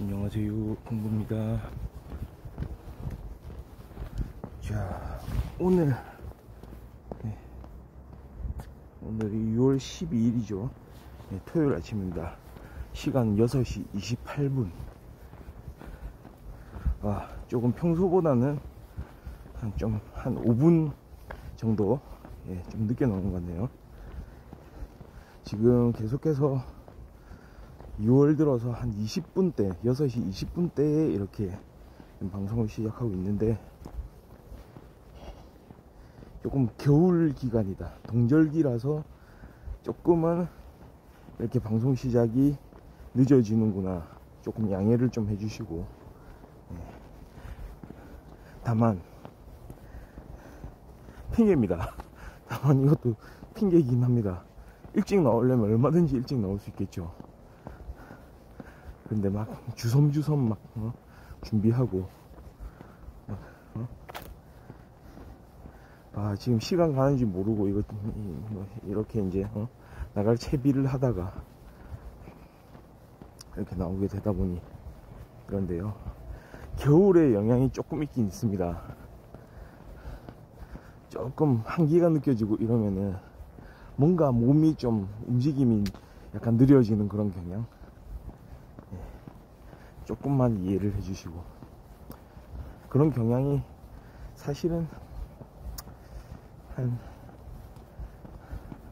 안녕하세요, 공부입니다. 자, 오늘이 6월 12일이죠. 토요일 아침입니다. 시간 6시 28분. 조금 평소보다는 한 5분 정도 좀 늦게 나온 것 같네요. 지금 계속해서 6월 들어서 한 20분대, 6시 20분대에 이렇게 방송을 시작하고 있는데, 조금 겨울 기간이다, 동절기라서 조금은 이렇게 방송 시작이 늦어지는구나, 조금 양해를 좀 해주시고, 다만 핑계입니다. 다만 이것도 핑계이긴 합니다. 일찍 나오려면 얼마든지 일찍 나올 수 있겠죠. 근데 막 주섬주섬 막 준비하고 지금 시간 가는지 모르고 이렇게 이제 나갈 채비를 하다가 이렇게 나오게 되다 보니 그런데요, 겨울에 영향이 조금 있긴 있습니다. 조금 한기가 느껴지고 이러면은 뭔가 몸이 좀 움직임이 약간 느려지는 그런 경향, 조금만 이해를 해주시고, 그런 경향이 사실은 한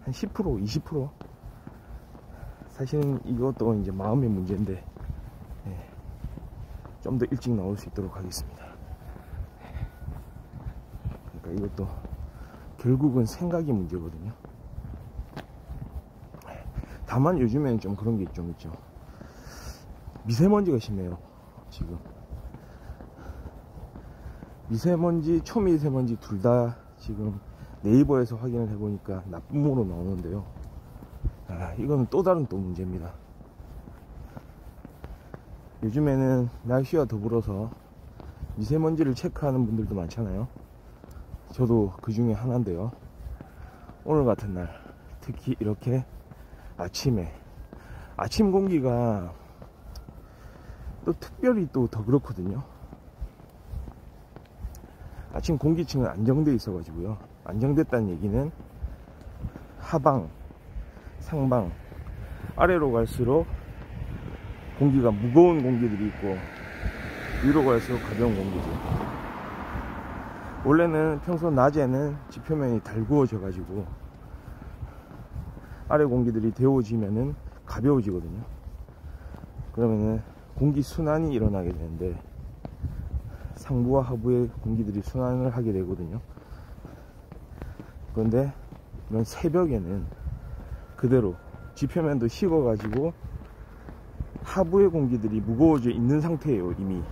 10%, 20%, 사실은 이것도 이제 마음의 문제인데, 좀 더 일찍 나올 수 있도록 하겠습니다. 그러니까 이것도 결국은 생각이 문제거든요. 다만 요즘에는 좀 그런 게 좀 있죠. 미세먼지가 심해요. 지금 미세먼지, 초미세먼지 둘 다 지금 네이버에서 확인을 해보니까 나쁨으로 나오는데요. 이거는 또 다른 문제입니다. 요즘에는 날씨와 더불어서 미세먼지를 체크하는 분들도 많잖아요. 저도 그 중에 하나인데요. 오늘 같은 날 특히 이렇게 아침 공기가 또 특별히 또 더 그렇거든요. 아침 공기층은 안정돼 있어 가지고요, 안정됐다는 얘기는 하방, 상방, 아래로 갈수록 공기가 무거운 공기들이 있고, 위로 갈수록 가벼운 공기들. 원래는 평소 낮에는 지표면이 달구어져 가지고 아래 공기들이 데워지면은 가벼워지거든요. 그러면은 공기 순환이 일어나게 되는데, 상부와 하부의 공기들이 순환을 하게 되거든요. 그런데 이런 새벽에는 그대로 지표면도 식어 가지고 하부의 공기들이 무거워져 있는 상태예요, 이미.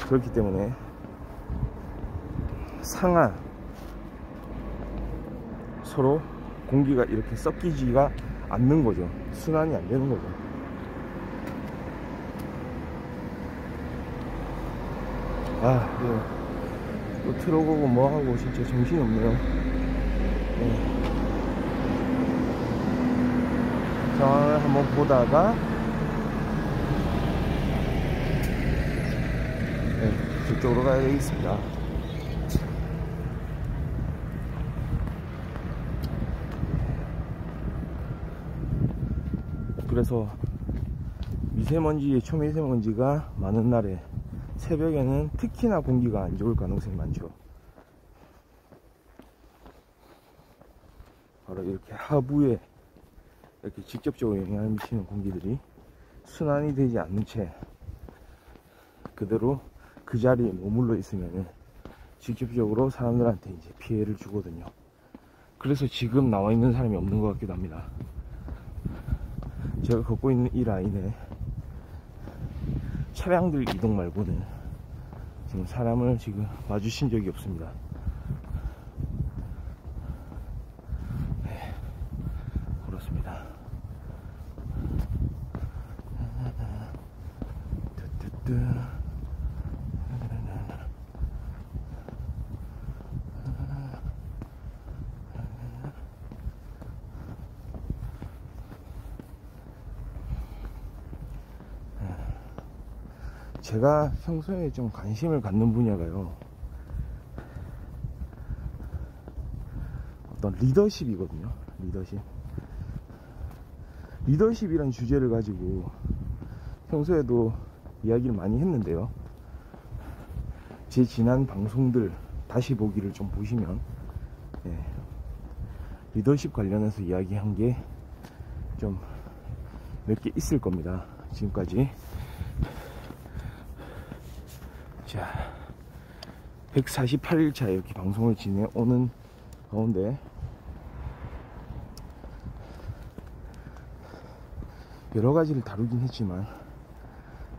그렇기 때문에 상하 서로 공기가 이렇게 섞이지가 않는 거죠. 순환이 안 되는 거죠. 또 틀어보고 뭐하고 진짜 정신이 없네요. 상황을 한번 보다가 저쪽으로 가야 되겠습니다. 그래서 미세먼지, 초미세먼지가 많은 날에 새벽에는 특히나 공기가 안 좋을 가능성이 많죠. 바로 이렇게 하부에 이렇게 직접적으로 영향을 미치는 공기들이 순환이 되지 않는 채 그대로 그 자리에 머물러 있으면 직접적으로 사람들한테 이제 피해를 주거든요. 그래서 지금 나와 있는 사람이 없는 것 같기도 합니다. 제가 걷고 있는 이 라인에 차량들 이동 말고는 지금 사람을 지금 마주친 적이 없습니다. 그렇습니다. 제가 평소에 좀 관심을 갖는 분야가요, 어떤 리더십이거든요. 리더십이란 주제를 가지고 평소에도 이야기를 많이 했는데요, 제 지난 방송들 다시 보기를 좀 보시면 리더십 관련해서 이야기한 게 좀 몇 개 있을 겁니다, 지금까지. 자, 148일차 이렇게 방송을 지내오는 가운데 여러 가지를 다루긴 했지만,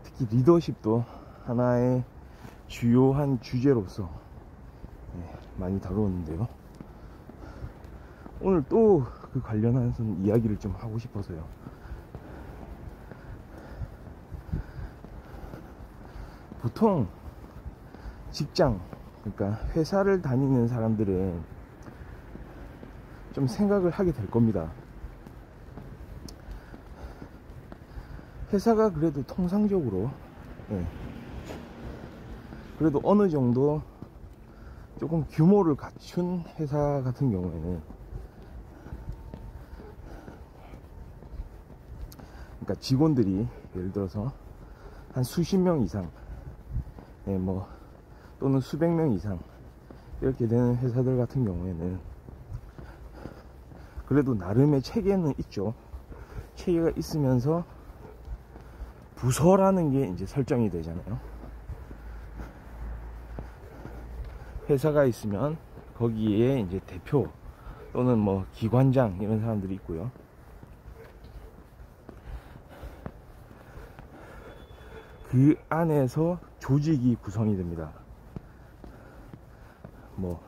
특히 리더십도 하나의 주요한 주제로서 많이 다루었는데요, 오늘 또 그 관련해서 이야기를 좀 하고 싶어서요. 보통 직장, 그러니까 회사를 다니는 사람들은 좀 생각을 하게 될 겁니다. 회사가 그래도 통상적으로 그래도 어느 정도 조금 규모를 갖춘 회사 같은 경우에는, 그러니까 직원들이 예를 들어서 한 수십 명 이상, 뭐 또는 수백 명 이상 이렇게 되는 회사들 같은 경우에는 그래도 나름의 체계는 있죠. 체계가 있으면서 부서라는 게 이제 설정이 되잖아요. 회사가 있으면 거기에 이제 대표 또는 뭐 기관장 이런 사람들이 있고요. 그 안에서 조직이 구성이 됩니다. 뭐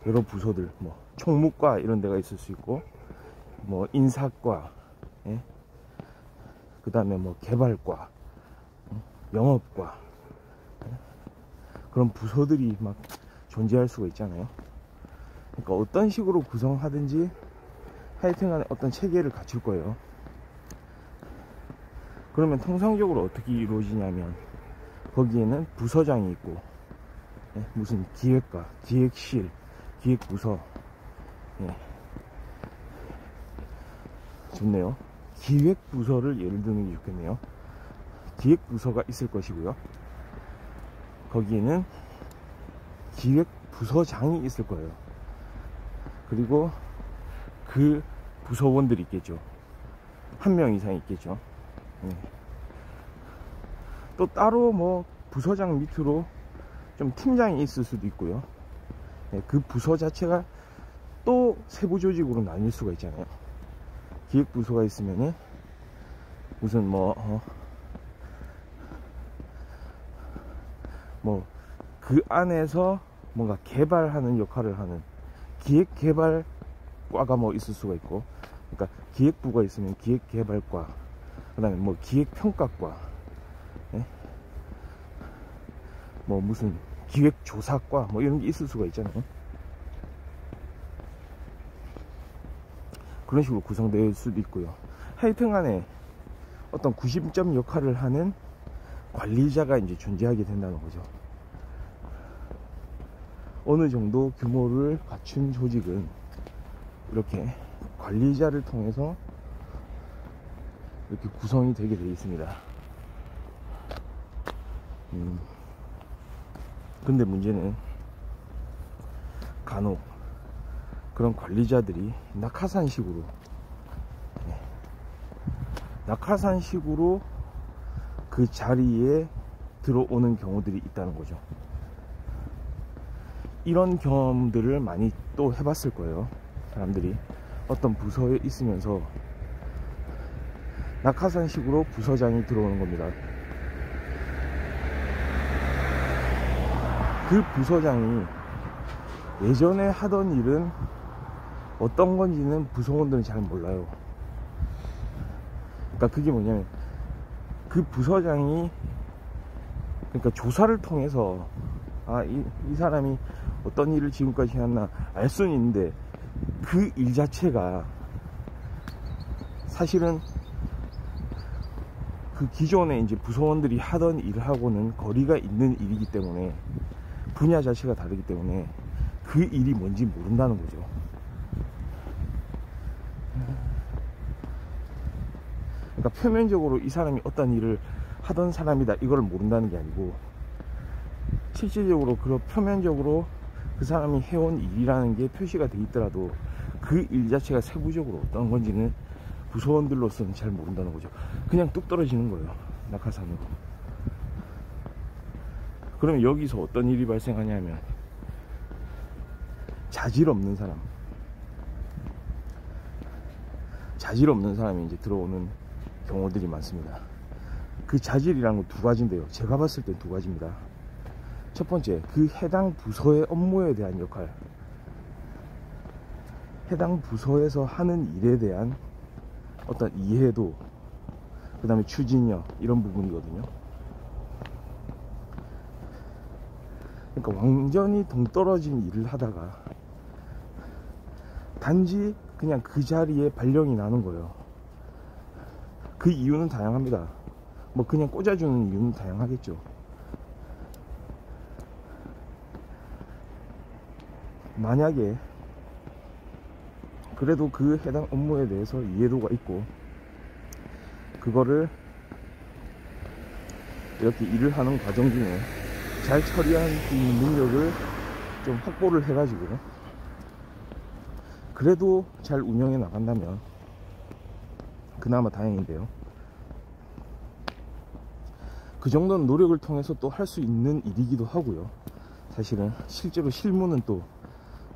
여러 부서들, 뭐 총무과 이런 데가 있을 수 있고, 뭐 인사과, 그 다음에 뭐 개발과, 영업과, 그런 부서들이 막 존재할 수가 있잖아요. 그러니까 어떤 식으로 구성하든지 하여튼간에 어떤 체계를 갖출 거예요. 그러면 통상적으로 어떻게 이루어지냐면, 거기에는 부서장이 있고, 무슨 기획과, 기획실, 기획부서, 좋네요. 기획부서를 예를 드는 게 좋겠네요. 기획부서가 있을 것이고요, 거기에는 기획부서장이 있을 거예요. 그리고 그 부서원들이 있겠죠. 한 명 이상 있겠죠. 또 따로 뭐 부서장 밑으로 좀 팀장이 있을 수도 있고요. 그 부서 자체가 또 세부 조직으로 나뉠 수가 있잖아요. 기획부서가 있으면은 무슨 뭐 그 안에서 뭔가 개발하는 역할을 하는 기획개발과가 뭐 있을 수가 있고, 그러니까 기획부가 있으면 기획개발과, 그 다음에 뭐 기획평가과, 뭐 무슨 기획조사과 뭐 이런 게 있을 수가 있잖아요. 그런 식으로 구성될 수도 있고요. 하여튼 간에 어떤 구심점 역할을 하는 관리자가 이제 존재하게 된다는 거죠. 어느 정도 규모를 갖춘 조직은 이렇게 관리자를 통해서 이렇게 구성이 되게 되어 있습니다. 근데 문제는 간혹 그런 관리자들이 낙하산식으로 그 자리에 들어오는 경우들이 있다는 거죠. 이런 경험들을 많이 또 해봤을 거예요. 사람들이 어떤 부서에 있으면서 낙하산식으로 부서장이 들어오는 겁니다. 그 부서장이 예전에 하던 일은 어떤 건지는 부서원들은 잘 몰라요. 그러니까 그게 뭐냐면, 그 부서장이 그러니까 조사를 통해서 이 사람이 어떤 일을 지금까지 해왔나 알 수는 있는데, 그 일 자체가 사실은 그 기존에 이제 부서원들이 하던 일하고는 거리가 있는 일이기 때문에, 분야 자체가 다르기 때문에 그 일이 뭔지 모른다는 거죠. 그러니까 표면적으로 이 사람이 어떤 일을 하던 사람이다 이걸 모른다는 게 아니고, 실질적으로 그런 표면적으로 그 사람이 해온 일이라는 게 표시가 돼 있더라도 그 일 자체가 세부적으로 어떤 건지는 부서원들로서는 잘 모른다는 거죠. 그냥 뚝 떨어지는 거예요, 낙하산으로. 그러면 여기서 어떤 일이 발생하냐면, 자질 없는 사람이 이제 들어오는 경우들이 많습니다. 그 자질이라는 건 두 가지인데요, 제가 봤을 때 두 가지입니다. 첫 번째, 그 해당 부서의 업무에 대한 역할, 해당 부서에서 하는 일에 대한 어떤 이해도, 그 다음에 추진력, 이런 부분이거든요. 그러니까 완전히 동떨어진 일을 하다가 단지 그냥 그 자리에 발령이 나는 거예요. 그 이유는 다양합니다. 뭐 그냥 꽂아주는 이유는 다양하겠죠. 만약에 그래도 그 해당 업무에 대해서 이해도가 있고, 그거를 이렇게 일을 하는 과정 중에 잘 처리할 수 있는 능력을 좀 확보를 해가지고 그래도 잘 운영해 나간다면 그나마 다행인데요, 그 정도는 노력을 통해서 또 할 수 있는 일이기도 하고요. 사실은 실제로 실무는 또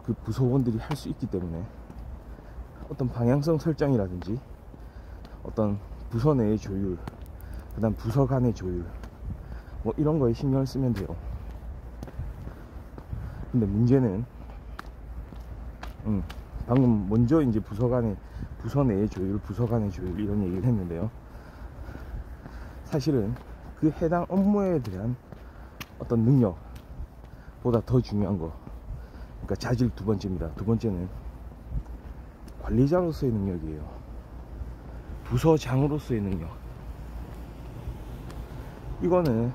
그 부서원들이 할 수 있기 때문에 어떤 방향성 설정이라든지 어떤 부서 내의 조율, 그 다음 부서 간의 조율, 뭐 이런 거에 신경을 쓰면 돼요. 근데 문제는 방금 먼저 이제 부서 내의 조율, 부서 간의 조율 이런 얘기를 했는데요, 사실은 그 해당 업무에 대한 어떤 능력보다 더 중요한 거, 그러니까 자질 두 번째입니다. 두 번째는 관리자로서의 능력이에요. 부서장으로서의 능력. 이거는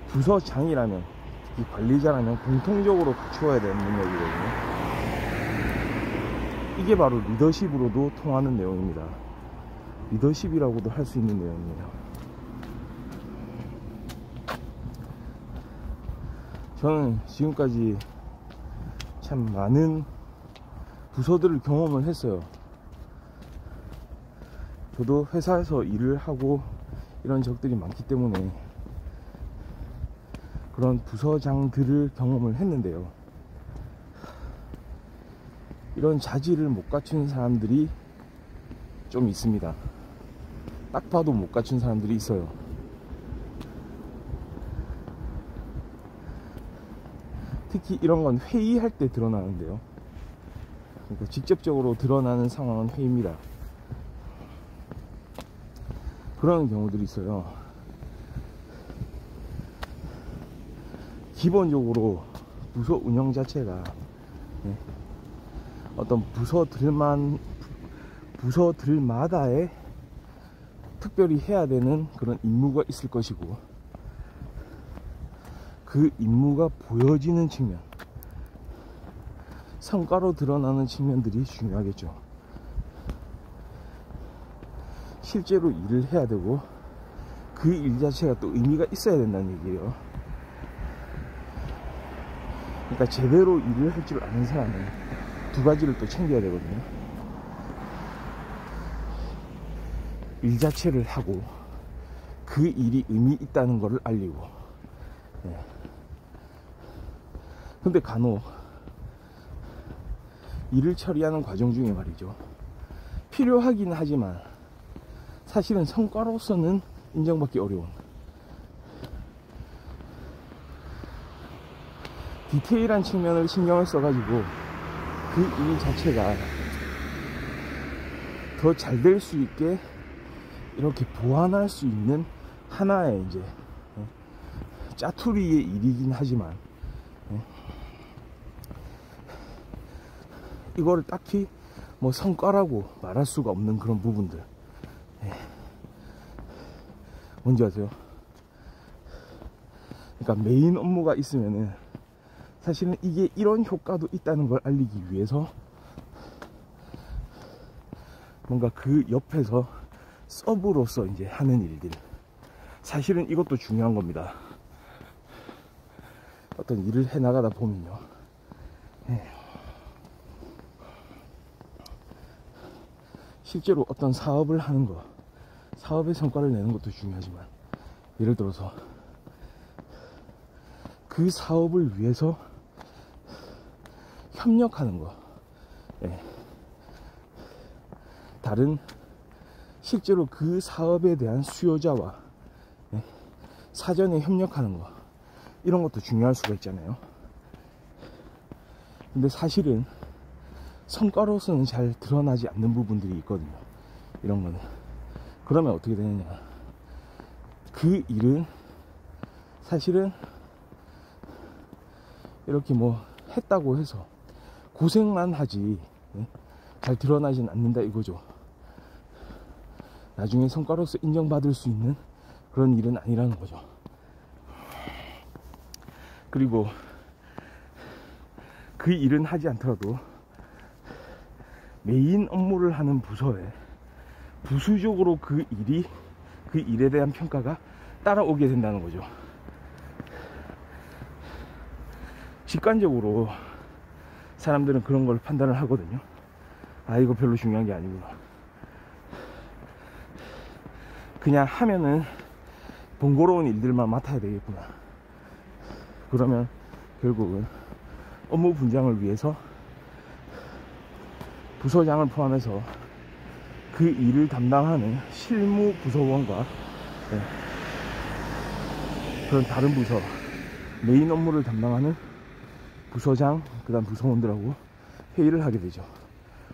부서장이라면, 특히 관리자라면 공통적으로 갖추어야 되는 능력이거든요. 이게 바로 리더십으로도 통하는 내용입니다. 리더십이라고도 할 수 있는 내용이에요. 저는 지금까지 참 많은 부서들을 경험을 했어요. 저도 회사에서 일을 하고 이런 적들이 많기 때문에 그런 부서장들을 경험을 했는데요, 이런 자질을 못 갖춘 사람들이 좀 있습니다. 딱 봐도 못 갖춘 사람들이 있어요. 특히 이런 건 회의할 때 드러나는데요, 그러니까 직접적으로 드러나는 상황은 회의입니다. 그런 경우들이 있어요. 기본적으로 부서 운영 자체가 어떤 부서들마다의 특별히 해야 되는 그런 임무가 있을 것이고, 그 임무가 보여지는 측면, 성과로 드러나는 측면들이 중요하겠죠. 실제로 일을 해야 되고 그 일 자체가 또 의미가 있어야 된다는 얘기예요. 그러니까 제대로 일을 할 줄 아는 사람은 두 가지를 또 챙겨야 되거든요. 일 자체를 하고 그 일이 의미 있다는 것을 알리고. 근데 간혹 일을 처리하는 과정 중에 말이죠, 필요하긴 하지만 사실은 성과로서는 인정받기 어려운 디테일한 측면을 신경을 써가지고 그 일 자체가 더 잘 될 수 있게 이렇게 보완할 수 있는 하나의 이제 짜투리의 일이긴 하지만, 이거를 딱히 뭐 성과라고 말할 수가 없는 그런 부분들, 뭔지 아세요? 그러니까 메인 업무가 있으면은 사실은 이게 이런 효과도 있다는 걸 알리기 위해서 뭔가 그 옆에서 서브로서 이제 하는 일들, 사실은 이것도 중요한 겁니다. 어떤 일을 해 나가다 보면요, 실제로 어떤 사업을 하는 거, 사업의 성과를 내는 것도 중요하지만, 예를 들어서 그 사업을 위해서 협력하는 거, 다른 실제로 그 사업에 대한 수요자와 사전에 협력하는 거, 이런 것도 중요할 수가 있잖아요. 근데 사실은 성과로서는 잘 드러나지 않는 부분들이 있거든요. 이런 거는. 그러면 어떻게 되느냐, 그 일은 사실은 이렇게 뭐 했다고 해서 고생만 하지 잘 드러나진 않는다 이거죠. 나중에 성과로서 인정받을 수 있는 그런 일은 아니라는 거죠. 그리고 그 일은 하지 않더라도 메인 업무를 하는 부서에 부수적으로 그 일에 대한 평가가 따라오게 된다는 거죠. 직관적으로 사람들은 그런 걸 판단을 하거든요. 아, 이거 별로 중요한 게 아니구나. 그냥 하면은 번거로운 일들만 맡아야 되겠구나. 그러면 결국은 업무 분장을 위해서 부서장을 포함해서 그 일을 담당하는 실무 부서원과 그런 다른 부서 메인 업무를 담당하는 부서장, 그 다음 부서원들하고 회의를 하게 되죠.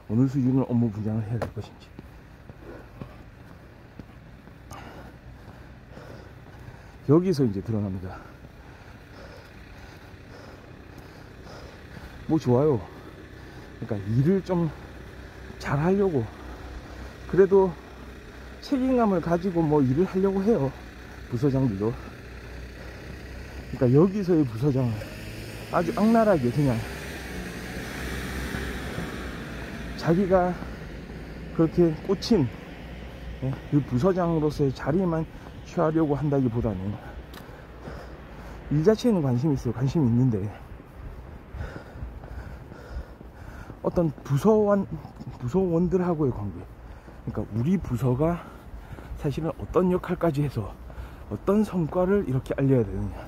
어느 수준으로 업무 분장을 해야 될 것인지. 여기서 이제 드러납니다. 뭐 좋아요. 그러니까 일을 좀 잘하려고, 그래도 책임감을 가지고 뭐 일을 하려고 해요, 부서장들도. 그러니까 여기서의 부서장은 아주 악랄하게 그냥 자기가 그렇게 꽂힌 그 부서장으로서의 자리만 취하려고 한다기보다는 일 자체에는 관심이 있어요. 관심이 있는데 어떤 부서원들하고의 관계, 그러니까 우리 부서가 사실은 어떤 역할까지 해서 어떤 성과를 이렇게 알려야 되느냐,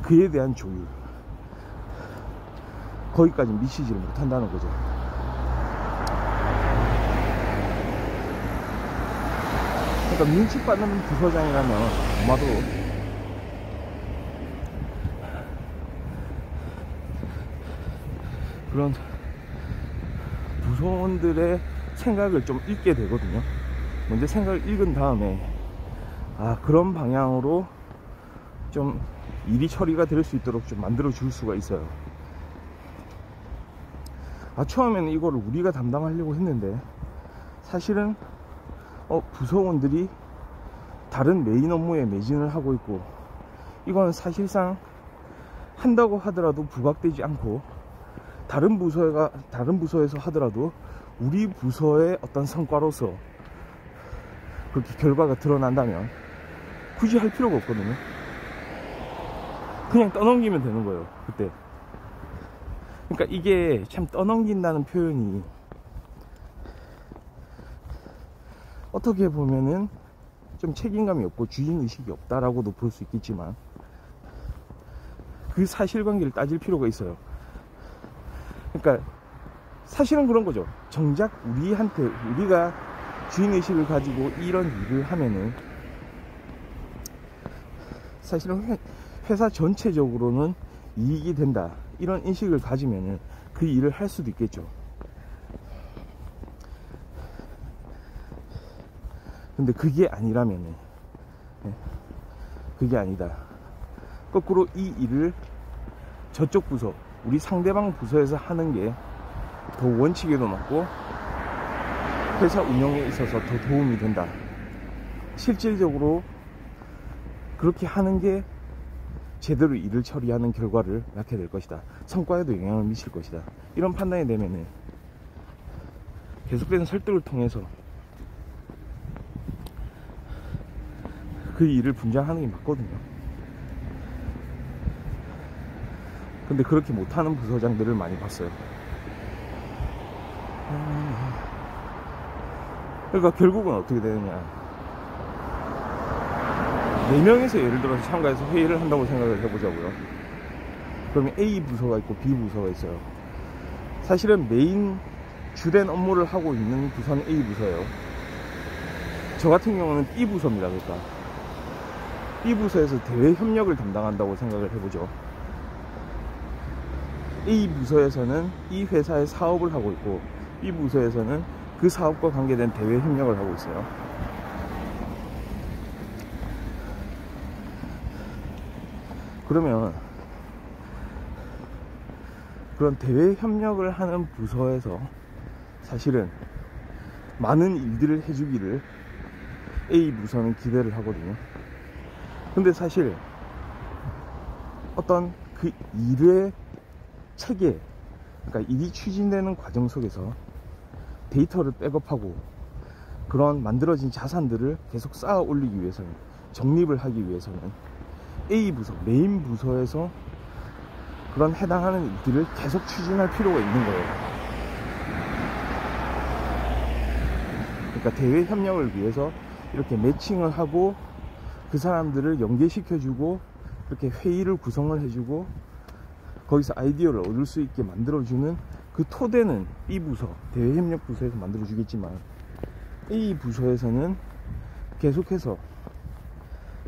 그에 대한 조율, 거기까지 미치지를 못한다는 거죠. 그러니까 눈치받는 부서장이라면 아마도 그런 부서원들의 생각을 좀 읽게 되거든요. 먼저 생각을 읽은 다음에 그런 방향으로 좀 일이 처리가 될 수 있도록 좀 만들어 줄 수가 있어요. 처음에는 이거를 우리가 담당하려고 했는데 사실은 부서원들이 다른 메인 업무에 매진을 하고 있고, 이건 사실상 한다고 하더라도 부각되지 않고 다른 부서에서 하더라도 우리 부서의 어떤 성과로서 그렇게 결과가 드러난다면 굳이 할 필요가 없거든요. 그냥 떠넘기면 되는 거예요, 그때. 그러니까 이게 참 떠넘긴다는 표현이 어떻게 보면은 좀 책임감이 없고 주인의식이 없다라고도 볼 수 있겠지만, 그 사실관계를 따질 필요가 있어요. 그러니까 사실은 그런 거죠. 정작 우리가 주인의식을 가지고 이런 일을 하면은 사실은 회사 전체적으로는 이익이 된다, 이런 인식을 가지면은 그 일을 할 수도 있겠죠. 근데 그게 아니라면은, 그게 아니다, 거꾸로 이 일을 저쪽 부서, 우리 상대방 부서에서 하는 게 더 원칙에도 맞고 회사 운영에 있어서 더 도움이 된다, 실질적으로 그렇게 하는 게 제대로 일을 처리하는 결과를 낳게 될 것이다. 성과에도 영향을 미칠 것이다. 이런 판단이 되면은 계속되는 설득을 통해서 그 일을 분장하는 게 맞거든요. 근데 그렇게 못하는 부서장들을 많이 봤어요. 그러니까 결국은 어떻게 되느냐, 4명에서 예를 들어서 참가해서 회의를 한다고 생각을 해보자고요. 그러면 A 부서가 있고 B 부서가 있어요. 사실은 메인 주된 업무를 하고 있는 부서는 A 부서예요. 저 같은 경우는 B 부서입니다. 그러니까 B 부서에서 대외 협력을 담당한다고 생각을 해보죠. A 부서에서는 이 회사의 사업을 하고 있고 B 부서에서는 그 사업과 관계된 대외 협력을 하고 있어요. 그러면 그런 대외 협력을 하는 부서에서 사실은 많은 일들을 해주기를 A 부서는 기대를 하거든요. 근데 사실 어떤 그 일의 체계, 그러니까 일이 추진되는 과정 속에서 데이터를 백업하고 그런 만들어진 자산들을 계속 쌓아 올리기 위해서는, 적립을 하기 위해서는 A 부서, 메인 부서에서 그런 해당하는 일들을 계속 추진할 필요가 있는 거예요. 그러니까 대외 협력을 위해서 이렇게 매칭을 하고 그 사람들을 연계시켜주고 이렇게 회의를 구성을 해주고 거기서 아이디어를 얻을 수 있게 만들어주는 그 토대는 B 부서, 대외 협력 부서에서 만들어주겠지만 A 부서에서는 계속해서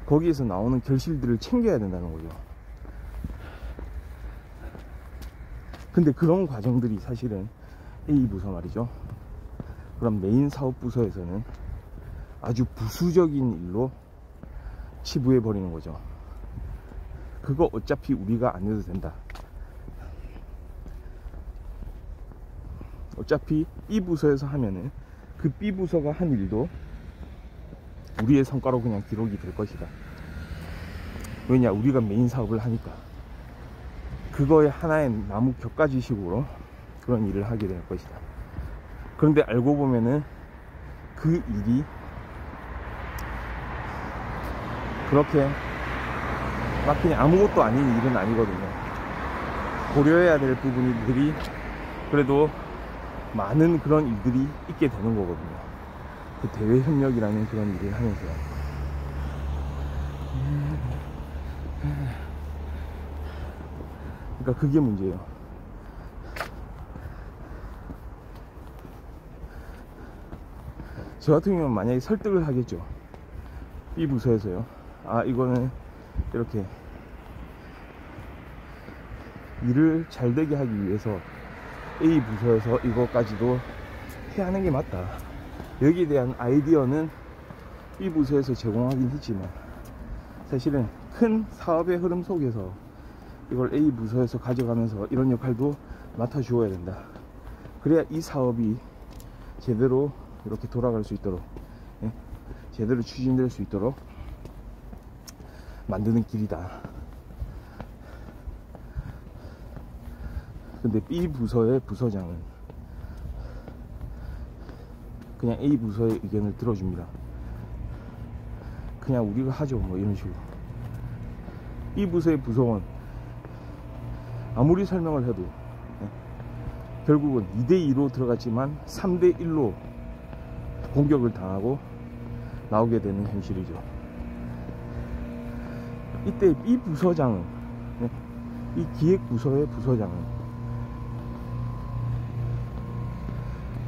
거기에서 나오는 결실들을 챙겨야 된다는 거죠. 근데 그런 과정들이 사실은 A 부서 말이죠. 그럼 메인 사업 부서에서는 아주 부수적인 일로 치부해 버리는 거죠. 그거 어차피 우리가 안 해도 된다. 어차피 B 부서에서 하면은 그 B 부서가 한 일도 우리의 성과로 그냥 기록이 될 것이다. 왜냐, 우리가 메인 사업을 하니까. 그거의 하나의 나무 격가지식으로 그런 일을 하게 될 것이다. 그런데 알고 보면은 그 일이 그렇게 막 그냥 아무것도 아닌 일은 아니거든요. 고려해야 될 부분들이 그래도 많은 그런 일들이 있게 되는 거거든요. 그 대외 협력이라는 그런 일을 하면서요. 그러니까 그게 문제예요. 저 같은 경우는 만약에 설득을 하겠죠. B 부서에서요. 아, 이거는 이렇게 일을 잘 되게 하기 위해서 A 부서에서 이것까지도 해야 하는 게 맞다. 여기에 대한 아이디어는 B 부서에서 제공하긴 했지만 사실은 큰 사업의 흐름 속에서 이걸 A 부서에서 가져가면서 이런 역할도 맡아주어야 된다. 그래야 이 사업이 제대로 이렇게 돌아갈 수 있도록, 예? 제대로 추진될 수 있도록 만드는 길이다. 근데 B 부서의 부서장은 그냥 A 부서의 의견을 들어줍니다. 그냥 우리가 하죠, 뭐 이런 식으로. B 부서의 부서원 아무리 설명을 해도 결국은 2대2로 들어갔지만 3대1로 공격을 당하고 나오게 되는 현실이죠. 이때 B 부서장은, 이 기획부서의 부서장은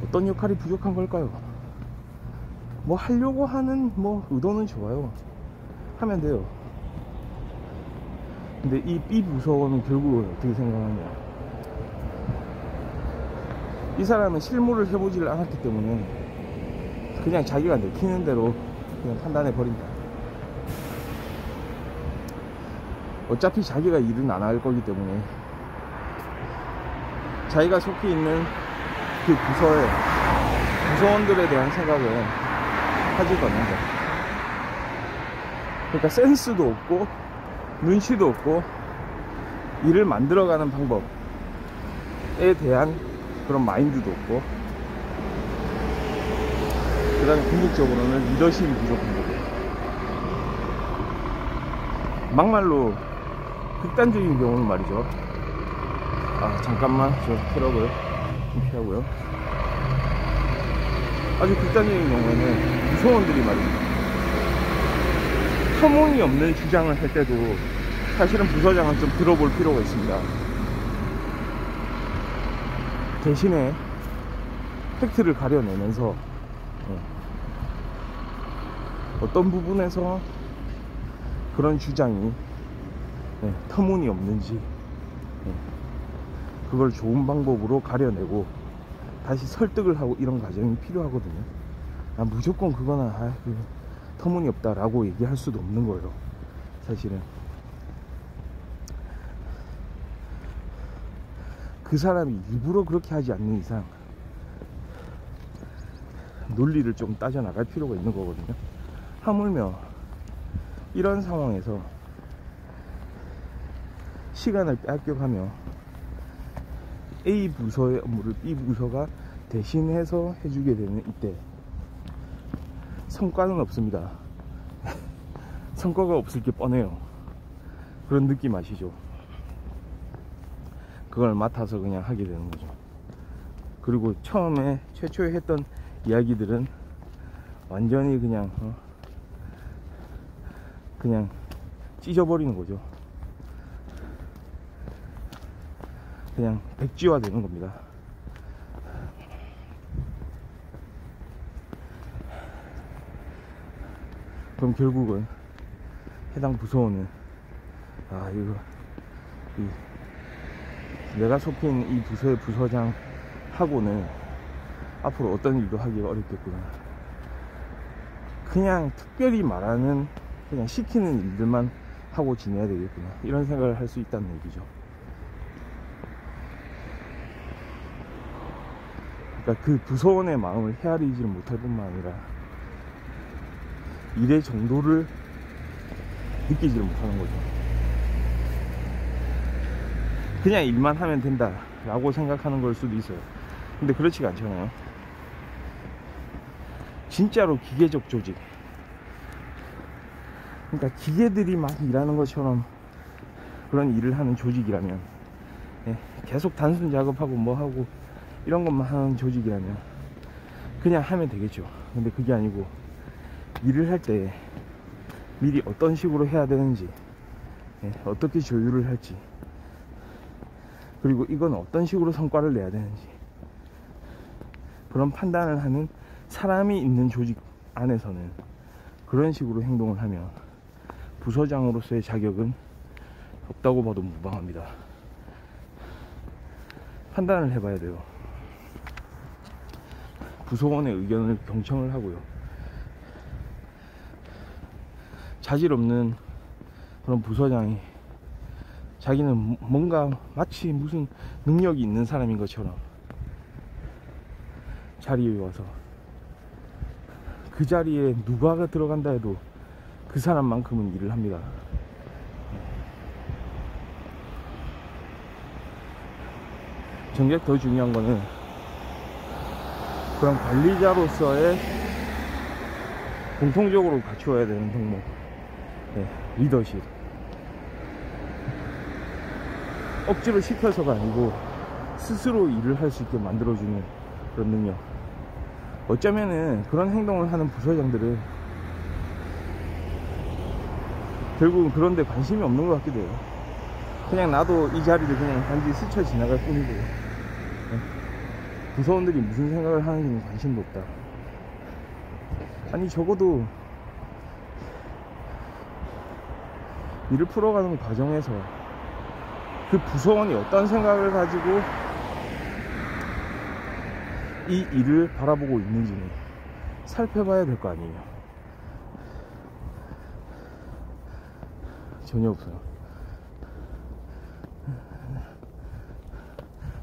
어떤 역할이 부족한 걸까요? 뭐 하려고 하는 뭐 의도는 좋아요. 하면 돼요. 근데 이 B 부서는 결국은 어떻게 생각하냐, 이 사람은 실무를 해보지를 않았기 때문에 그냥 자기가 내키는 대로 그냥 판단해 버린다. 어차피 자기가 일은 안 할 거기 때문에 자기가 속해 있는 그 부서의 부서원들에 대한 생각은 하지도 않는다. 그러니까 센스도 없고 눈치도 없고 일을 만들어가는 방법에 대한 그런 마인드도 없고, 그 다음에 궁극적으로는 리더십이 부족한 거고, 막말로 극단적인 경우는 말이죠. 잠깐만 저 트럭을 좀 피하고요. 아주 극단적인 경우에는 부서원들이 말입니다, 터무니없는 주장을 할 때도 사실은 부서장은 좀 들어볼 필요가 있습니다. 대신에 팩트를 가려내면서 어떤 부분에서 그런 주장이 터무니없는지 그걸 좋은 방법으로 가려내고 다시 설득을 하고, 이런 과정이 필요하거든요. 무조건 그거나 터무니없다 라고 얘기할 수도 없는 거예요, 사실은. 그 사람이 일부러 그렇게 하지 않는 이상 논리를 좀 따져나갈 필요가 있는 거거든요. 하물며 이런 상황에서 시간을 빼앗겨가며 A 부서의 업무를 B 부서가 대신해서 해주게 되는 이때 성과는 없습니다. 성과가 없을 게 뻔해요. 그런 느낌 아시죠? 그걸 맡아서 그냥 하게 되는 거죠. 그리고 최초에 했던 이야기들은 완전히 그냥 찢어버리는 거죠. 그냥 백지화 되는 겁니다. 그럼 결국은 해당 부서원은 내가 속한 이 부서의 부서장하고는 앞으로 어떤 일도 하기가 어렵겠구나, 그냥 특별히 말하는, 그냥 시키는 일들만 하고 지내야 되겠구나, 이런 생각을 할 수 있다는 얘기죠. 그러니까 그 부서원의 마음을 헤아리지를 못할 뿐만 아니라 일의 정도를 느끼지를 못하는 거죠. 그냥 일만 하면 된다 라고 생각하는 걸 수도 있어요. 근데 그렇지가 않잖아요. 진짜로 기계적 조직, 그러니까 기계들이 막 일하는 것처럼 그런 일을 하는 조직이라면, 계속 단순 작업하고 뭐하고 이런 것만 하는 조직이라면 그냥 하면 되겠죠. 근데 그게 아니고 일을 할 때 미리 어떤 식으로 해야 되는지, 어떻게 조율을 할지, 그리고 이건 어떤 식으로 성과를 내야 되는지, 그런 판단을 하는 사람이 있는 조직 안에서는 그런 식으로 행동을 하면 부서장으로서의 자격은 없다고 봐도 무방합니다. 판단을 해봐야 돼요. 부서원의 의견을 경청을 하고요. 자질 없는 그런 부서장이 자기는 뭔가 마치 무슨 능력이 있는 사람인 것처럼 자리에 와서 그 자리에 누가 들어간다 해도 그 사람만큼은 일을 합니다. 정작 더 중요한 거는 그런 관리자로서의 공통적으로 갖추어야 되는 덕목, 리더십. 억지로 시켜서가 아니고 스스로 일을 할 수 있게 만들어주는 그런 능력. 어쩌면은 그런 행동을 하는 부서장들은 결국은 그런 데 관심이 없는 것 같기도 해요. 그냥 나도 이 자리를 그냥 단지 스쳐 지나갈 뿐이고, 부서원들이 무슨 생각을 하는지는 관심도 없다. 아니 적어도 일을 풀어가는 과정에서 그 부서원이 어떤 생각을 가지고 이 일을 바라보고 있는지는 살펴봐야 될 거 아니에요. 전혀 없어요.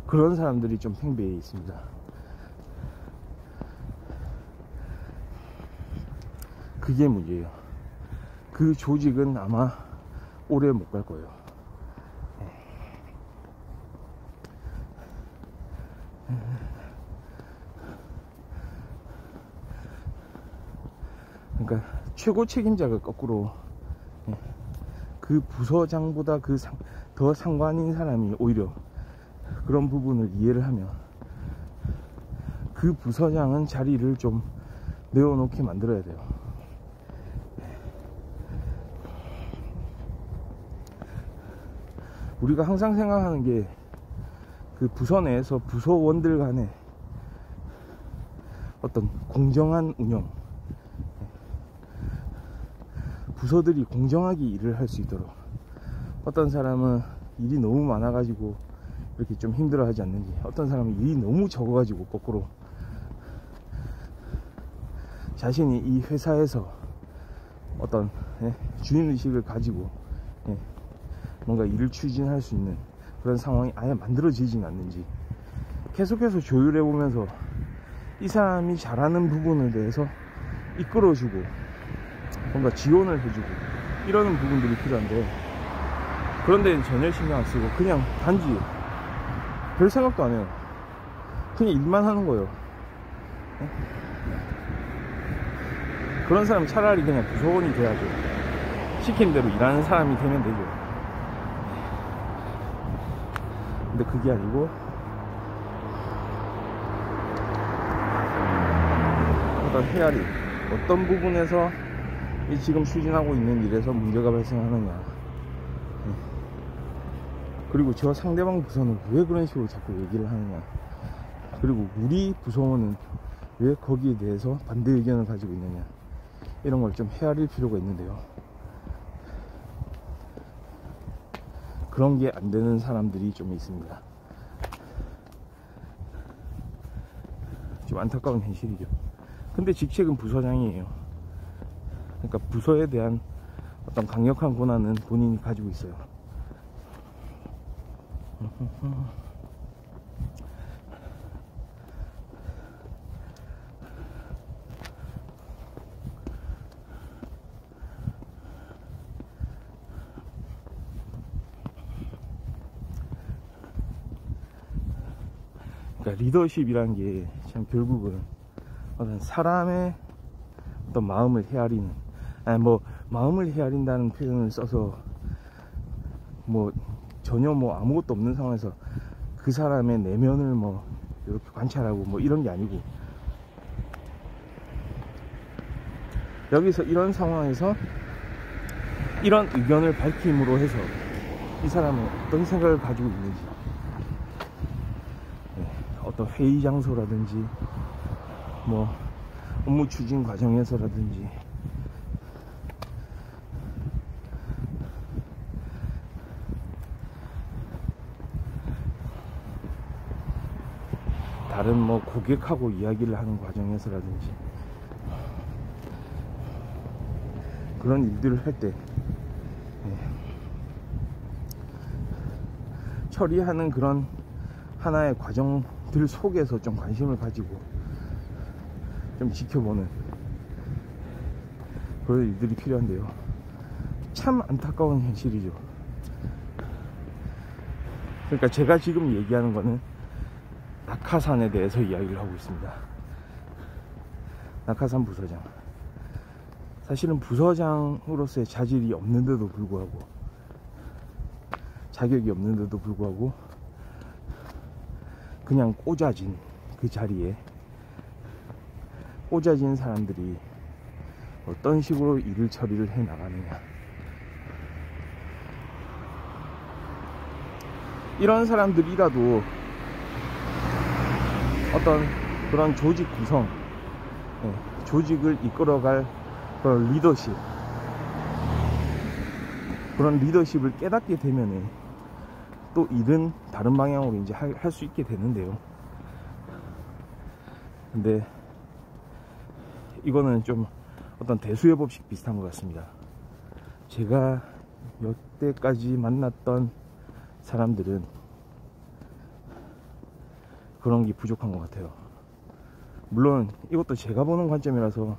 그런 사람들이 좀 팽배해 있습니다. 그게 문제예요. 그 조직은 아마 오래 못 갈 거예요. 그러니까 최고 책임자가 거꾸로 그 부서장보다 더 상관인 사람이 오히려 그런 부분을 이해를 하면 그 부서장은 자리를 좀 내어놓게 만들어야 돼요. 우리가 항상 생각하는 게 그 부서 내에서 부서원들 간의 어떤 공정한 운영, 부서들이 공정하게 일을 할 수 있도록, 어떤 사람은 일이 너무 많아가지고 이렇게 좀 힘들어하지 않는지, 어떤 사람은 일이 너무 적어가지고 거꾸로 자신이 이 회사에서 어떤 주인의식을 가지고 뭔가 일을 추진할 수 있는 그런 상황이 아예 만들어지진 않는지 계속해서 조율해 보면서 이 사람이 잘하는 부분에 대해서 이끌어주고 뭔가 지원을 해주고 이러는 부분들이 필요한데, 그런 데는 전혀 신경 안 쓰고 그냥 단지 별 생각도 안 해요. 그냥 일만 하는 거예요. 그런 사람 차라리 그냥 부서원이 돼야죠. 시킨 대로 일하는 사람이 되면 되죠. 근데 그게 아니고 어떤 헤아리, 어떤 부분에서 이 지금 추진하고 있는 일에서 문제가 발생하느냐, 그리고 저 상대방 부서는 왜 그런 식으로 자꾸 얘기를 하느냐, 그리고 우리 부서원은 왜 거기에 대해서 반대 의견을 가지고 있느냐, 이런 걸 좀 헤아릴 필요가 있는데요. 그런 게 안 되는 사람들이 좀 있습니다. 좀 안타까운 현실이죠. 근데 직책은 부서장이에요. 그러니까 부서에 대한 어떤 강력한 권한은 본인이 가지고 있어요. 그러니까 리더십이란 게 참 결국은 어떤 사람의 어떤 마음을 헤아리는, 마음을 헤아린다는 표현을 써서 전혀 아무것도 없는 상황에서 그 사람의 내면을 이렇게 관찰하고 이런 게 아니고, 여기서 이런 상황에서 이런 의견을 밝힘으로 해서 이 사람은 어떤 생각을 가지고 있는지, 어떤 회의 장소라든지 업무 추진 과정에서라든지 다른 고객하고 이야기를 하는 과정에서라든지 그런 일들을 할 때 처리하는 그런 하나의 과정들 속에서 좀 관심을 가지고 좀 지켜보는 그런 일들이 필요한데요. 참 안타까운 현실이죠. 그러니까 제가 지금 얘기하는 거는 낙하산에 대해서 이야기를 하고 있습니다. 낙하산 부서장, 사실은 부서장으로서의 자질이 없는데도 불구하고, 자격이 없는데도 불구하고 그냥 꽂아진 그 자리에 꽂아진 사람들이 어떤 식으로 일을 처리를 해 나가느냐, 이런 사람들이라도 어떤 그런 조직 구성, 조직을 이끌어갈 그런 리더십, 그런 리더십을 깨닫게 되면은 또 일은 다른 방향으로 이제 할 수 있게 되는데요. 근데 이거는 좀 어떤 대수의 법칙 비슷한 것 같습니다. 제가 여태까지 만났던 사람들은 그런 게 부족한 것 같아요. 물론 이것도 제가 보는 관점이라서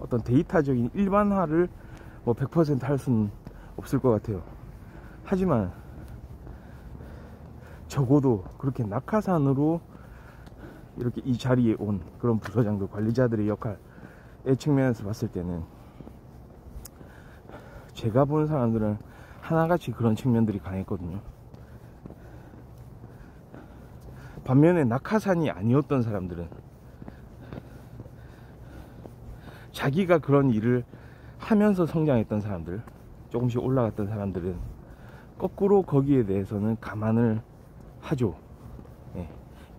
어떤 데이터적인 일반화를 뭐 100% 할 수는 없을 것 같아요. 하지만 적어도 그렇게 낙하산으로 이렇게 이 자리에 온 그런 부서장들, 관리자들의 역할의 측면에서 봤을 때는 제가 본 사람들은 하나같이 그런 측면들이 강했거든요. 반면에 낙하산이 아니었던 사람들은, 자기가 그런 일을 하면서 성장했던 사람들, 조금씩 올라갔던 사람들은 거꾸로 거기에 대해서는 감안을 하죠. 예.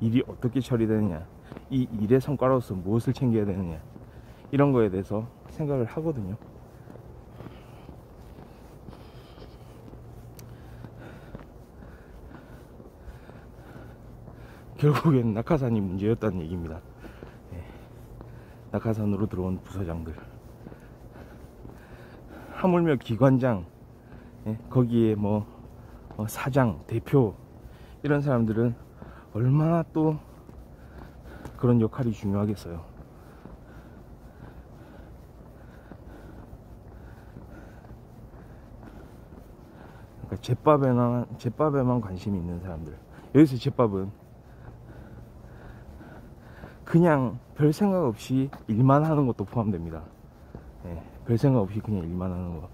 일이 어떻게 처리되느냐, 이 일의 성과로서 무엇을 챙겨야 되느냐, 이런 거에 대해서 생각을 하거든요. 결국엔 낙하산이 문제였다는 얘기입니다. 예. 낙하산으로 들어온 부서장들, 하물며 기관장, 예. 거기에 뭐 사장, 대표, 이런 사람들은 얼마나 또 그런 역할이 중요하겠어요. 그러니까 제밥에만 관심이 있는 사람들. 여기서 제밥은 그냥 별 생각 없이 일만 하는 것도 포함됩니다. 예, 별 생각 없이 그냥 일만 하는 거.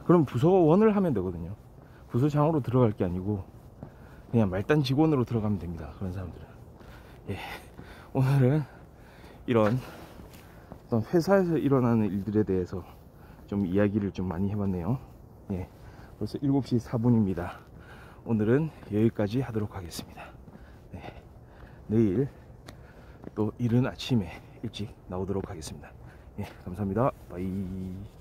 그럼 부서원을 하면 되거든요. 부서장으로 들어갈 게 아니고 그냥 말단 직원으로 들어가면 됩니다. 그런 사람들은. 예, 오늘은 이런 어떤 회사에서 일어나는 일들에 대해서 좀 이야기를 좀 많이 해봤네요. 예, 벌써 7시 4분입니다. 오늘은 여기까지 하도록 하겠습니다. 네, 내일 또 이른 아침에 일찍 나오도록 하겠습니다. 예, 감사합니다. 바이.